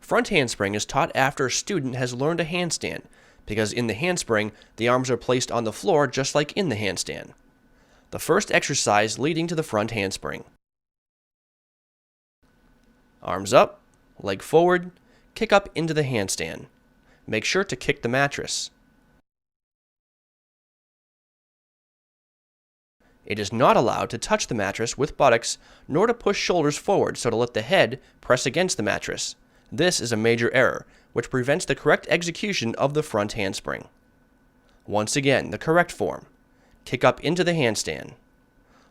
Front handspring is taught after a student has learned a handstand, because in the handspring, the arms are placed on the floor just like in the handstand. The first exercise leading to the front handspring. Arms up, leg forward, kick up into the handstand. Make sure to kick the mattress. It is not allowed to touch the mattress with buttocks, nor to push shoulders forward so to let the head press against the mattress. This is a major error, which prevents the correct execution of the front handspring. Once again, the correct form. Kick up into the handstand.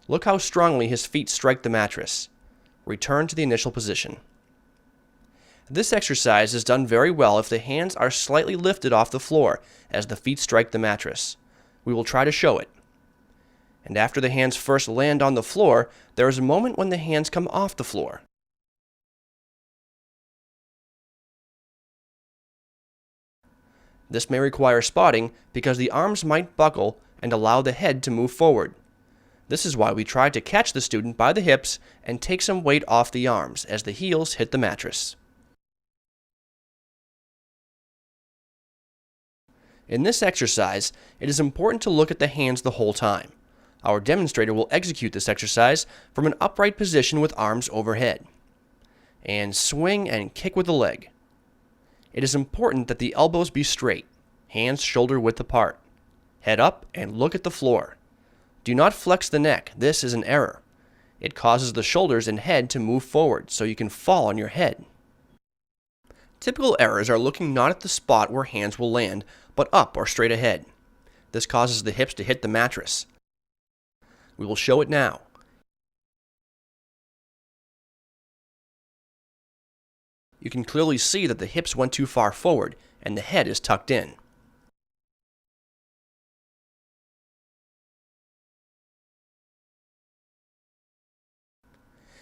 Look how strongly his feet strike the mattress. Return to the initial position. This exercise is done very well if the hands are slightly lifted off the floor as the feet strike the mattress. We will try to show it. And after the hands first land on the floor, there is a moment when the hands come off the floor. This may require spotting because the arms might buckle and allow the head to move forward. This is why we try to catch the student by the hips and take some weight off the arms as the heels hit the mattress. In this exercise, it is important to look at the hands the whole time. Our demonstrator will execute this exercise from an upright position with arms overhead. And swing and kick with the leg. It is important that the elbows be straight, hands shoulder width apart. Head up and look at the floor. Do not flex the neck. This is an error. It causes the shoulders and head to move forward so you can fall on your head. Typical errors are looking not at the spot where hands will land, but up or straight ahead. This causes the hips to hit the mattress. We will show it now. You can clearly see that the hips went too far forward and the head is tucked in.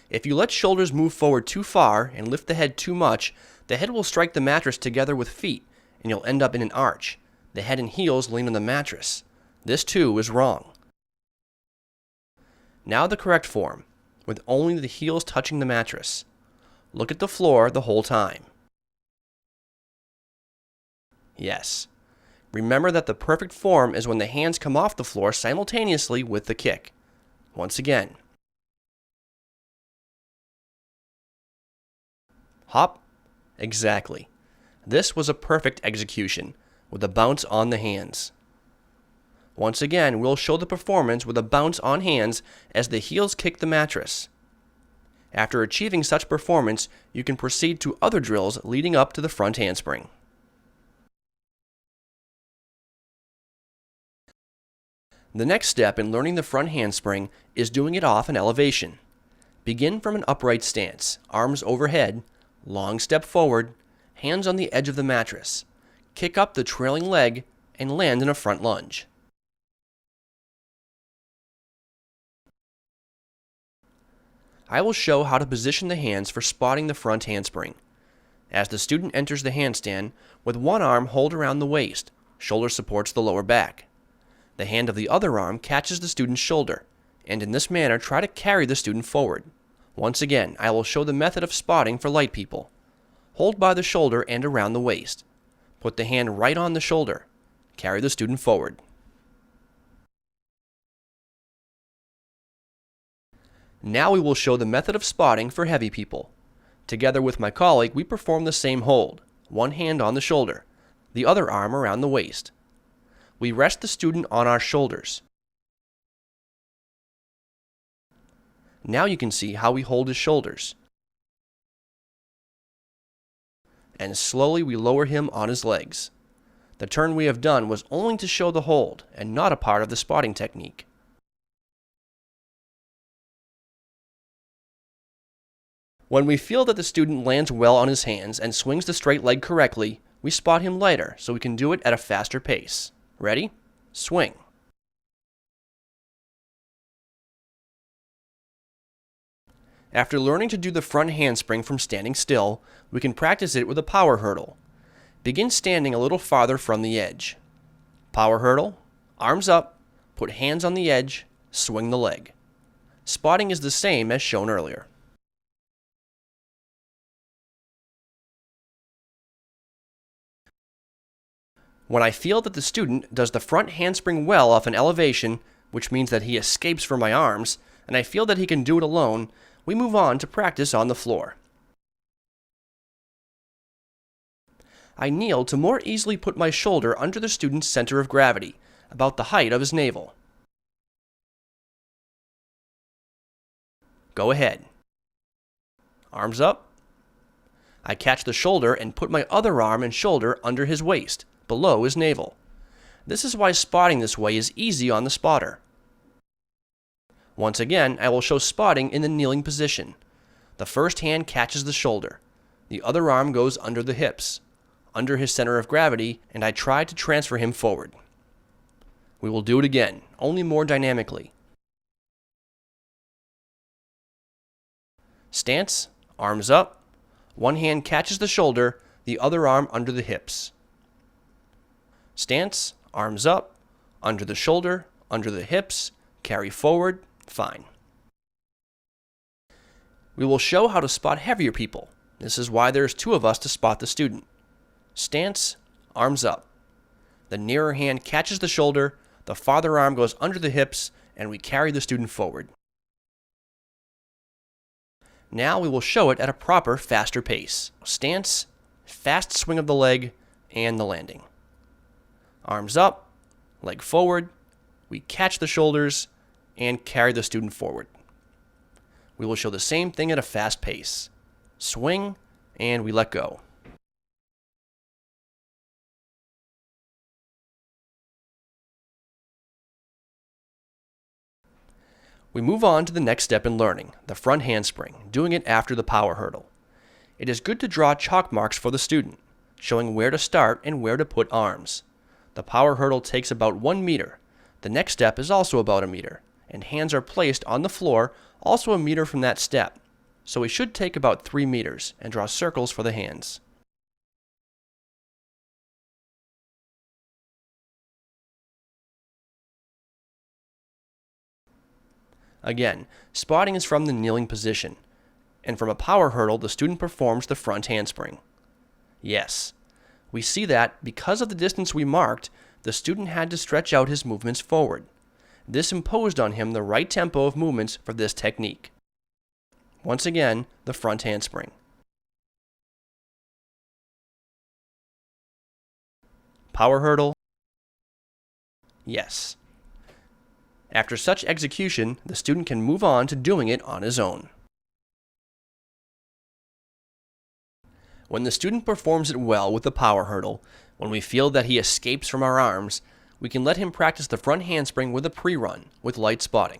If you let shoulders move forward too far and lift the head too much, the head will strike the mattress together with feet and you'll end up in an arch. The head and heels lean on the mattress. This too is wrong. Now the correct form, with only the heels touching the mattress. Look at the floor the whole time. Yes. Remember that the perfect form is when the hands come off the floor simultaneously with the kick. Once again. Hop. Exactly. This was a perfect execution, with a bounce on the hands. Once again, we'll show the performance with a bounce on hands as the heels kick the mattress. After achieving such performance, you can proceed to other drills leading up to the front handspring. The next step in learning the front handspring is doing it off an elevation. Begin from an upright stance, arms overhead, long step forward, hands on the edge of the mattress. Kick up the trailing leg and land in a front lunge. I will show how to position the hands for spotting the front handspring. As the student enters the handstand, with one arm hold around the waist, shoulder supports the lower back. The hand of the other arm catches the student's shoulder, and in this manner try to carry the student forward. Once again, I will show the method of spotting for light people. Hold by the shoulder and around the waist. Put the hand right on the shoulder. Carry the student forward. Now we will show the method of spotting for heavy people. Together with my colleague, we perform the same hold, one hand on the shoulder, the other arm around the waist. We rest the student on our shoulders. Now you can see how we hold his shoulders. And slowly we lower him on his legs. The turn we have done was only to show the hold and not a part of the spotting technique. When we feel that the student lands well on his hands and swings the straight leg correctly, we spot him lighter so we can do it at a faster pace. Ready? Swing. After learning to do the front handspring from standing still, we can practice it with a power hurdle. Begin standing a little farther from the edge. Power hurdle, arms up, put hands on the edge, swing the leg. Spotting is the same as shown earlier. When I feel that the student does the front handspring well off an elevation, which means that he escapes from my arms, and I feel that he can do it alone, we move on to practice on the floor. I kneel to more easily put my shoulder under the student's center of gravity, about the height of his navel. Go ahead. Arms up. I catch the shoulder and put my other arm and shoulder under his waist, below his navel. This is why spotting this way is easy on the spotter. Once again, I will show spotting in the kneeling position. The first hand catches the shoulder. The other arm goes under the hips, under his center of gravity, and I try to transfer him forward. We will do it again, only more dynamically. Stance, arms up. One hand catches the shoulder, the other arm under the hips. Stance, arms up, under the shoulder, under the hips, carry forward, fine. We will show how to spot heavier people. This is why there's two of us to spot the student. Stance, arms up. The nearer hand catches the shoulder, the farther arm goes under the hips, and we carry the student forward. Now we will show it at a proper, faster pace. Stance, fast swing of the leg, and the landing. Arms up, leg forward, we catch the shoulders, and carry the student forward. We will show the same thing at a fast pace. Swing, and we let go. We move on to the next step in learning, the front handspring, doing it after the power hurdle. It is good to draw chalk marks for the student, showing where to start and where to put arms. The power hurdle takes about 1 meter. The next step is also about a meter, and hands are placed on the floor also a meter from that step. So we should take about 3 meters and draw circles for the hands. Again, spotting is from the kneeling position, and from a power hurdle the student performs the front handspring. Yes, we see that because of the distance we marked, the student had to stretch out his movements forward. This imposed on him the right tempo of movements for this technique. Once again, the front handspring. Power hurdle. Yes. After such execution, the student can move on to doing it on his own. When the student performs it well with the power hurdle, when we feel that he escapes from our arms, we can let him practice the front handspring with a pre-run, with light spotting.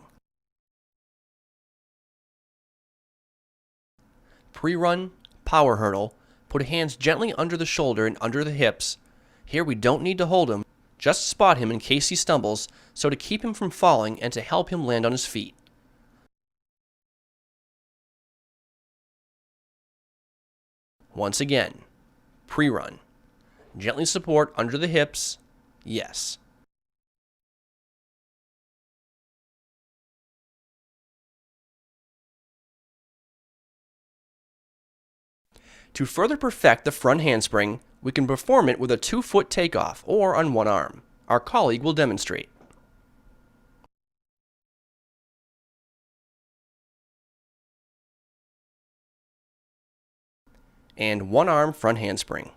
Pre-run, power hurdle, put hands gently under the shoulder and under the hips. Here we don't need to hold him, just spot him in case he stumbles, so to keep him from falling and to help him land on his feet. Once again, pre-run. Gently support under the hips, yes. To further perfect the front handspring, we can perform it with a 2-foot takeoff or on one arm. Our colleague will demonstrate. And one arm front handspring.